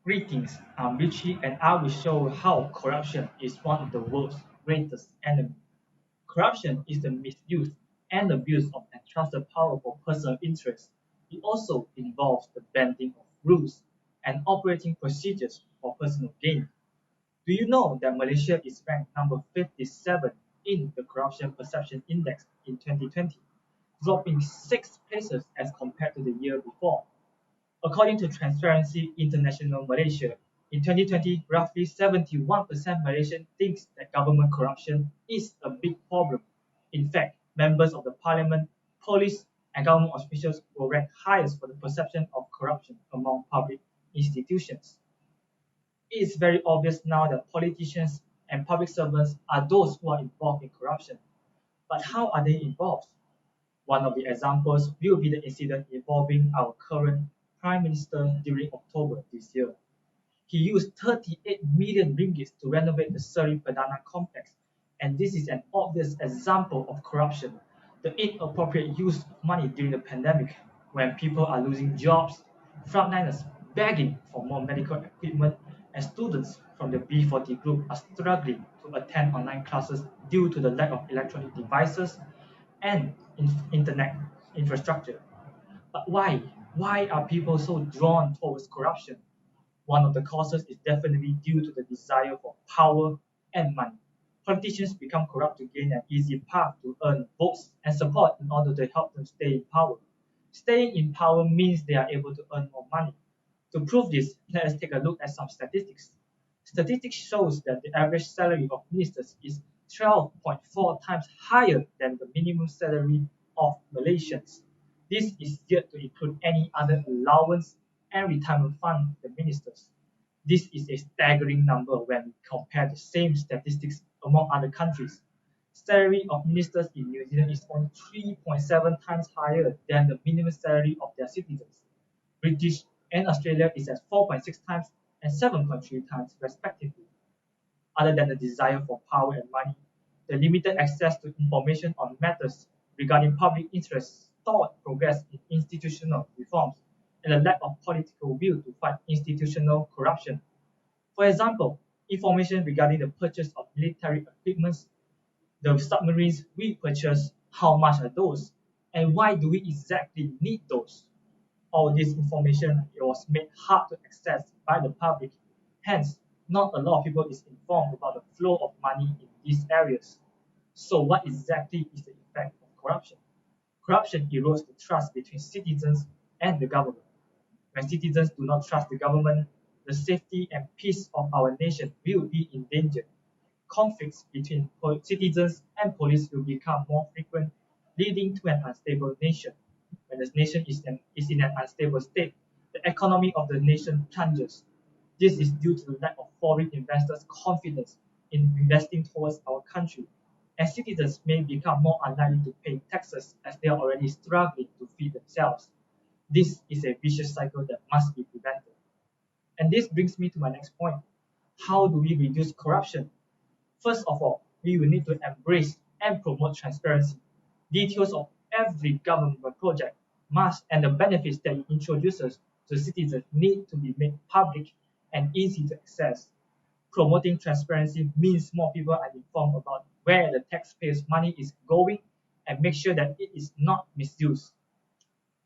Greetings, I'm Ritchie and I will show how corruption is one of the world's greatest enemies. Corruption is the misuse and abuse of entrusted power for personal interest. It also involves the bending of rules and operating procedures for personal gain. Do you know that Malaysia is ranked number 57 in the Corruption Perception Index in 2020, dropping 6 places as compared to the year before? According to Transparency International Malaysia, in 2020, roughly 71% Malaysian thinks that government corruption is a big problem. In fact, members of the parliament, police, and government officials were ranked highest for the perception of corruption among public institutions. It is very obvious now that politicians and public servants are those who are involved in corruption. But how are they involved? One of the examples will be the incident involving our current Prime Minister during October this year. He used 38 million ringgit to renovate the Seri Perdana complex, and this is an obvious example of corruption. The inappropriate use of money during the pandemic, when people are losing jobs, frontliners begging for more medical equipment, and students from the B40 group are struggling to attend online classes due to the lack of electronic devices and internet infrastructure. But why? Why are people so drawn towards corruption? One of the causes is definitely due to the desire for power and money. Politicians become corrupt to gain an easy path to earn votes and support in order to help them stay in power. Staying in power means they are able to earn more money. To prove this, let us take a look at some statistics. Statistics shows that the average salary of ministers is 12.4 times higher than the minimum salary of Malaysians. This is yet to include any other allowance and retirement fund the ministers. This is a staggering number when we compare the same statistics among other countries. Salary of ministers in New Zealand is only 3.7 times higher than the minimum salary of their citizens. British and Australia is at 4.6 times and 7.3 times respectively. Other than the desire for power and money, the limited access to information on matters regarding public interest stalled progress in institutional reforms and the lack of political will to fight institutional corruption. For example, information regarding the purchase of military equipment, the submarines we purchase, how much are those, and why do we exactly need those? All this information was made hard to access by the public. Hence, not a lot of people is informed about the flow of money in these areas. So what exactly is the effect of corruption? Corruption erodes the trust between citizens and the government. When citizens do not trust the government, the safety and peace of our nation will be in danger. Conflicts between citizens and police will become more frequent, leading to an unstable nation. When the nation is in an unstable state, the economy of the nation plunges. This is due to the lack of foreign investors' confidence in investing towards our country, and citizens may become more unlikely to pay taxes as they are already struggling to feed themselves. This is a vicious cycle that must be prevented. And this brings me to my next point. How do we reduce corruption? First of all, we will need to embrace and promote transparency. Details of every government project must and the benefits that it introduces to citizens need to be made public and easy to access. Promoting transparency means more people are informed about where the taxpayers' money is going and make sure that it is not misused.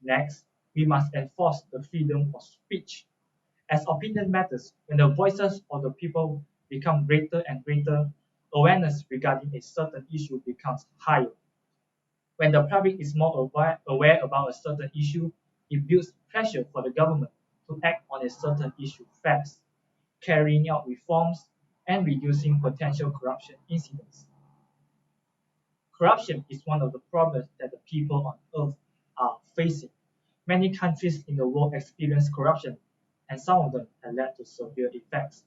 Next, we must enforce the freedom of speech. As opinion matters, when the voices of the people become greater and greater, awareness regarding a certain issue becomes higher. When the public is more aware about a certain issue, it builds pressure for the government to act on a certain issue fast, carrying out reforms and reducing potential corruption incidents. Corruption is one of the problems that the people on earth are facing. Many countries in the world experience corruption, and some of them have led to severe effects,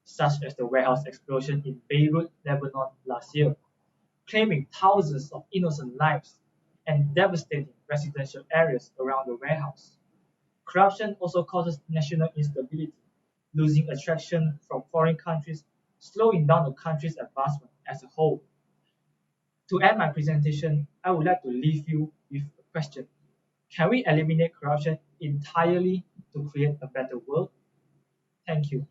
such as the warehouse explosion in Beirut, Lebanon last year, claiming thousands of innocent lives and devastating residential areas around the warehouse. Corruption also causes national instability, losing attraction from foreign countries, slowing down the country's advancement as a whole. To end my presentation, I would like to leave you with a question. Can we eliminate corruption entirely to create a better world? Thank you.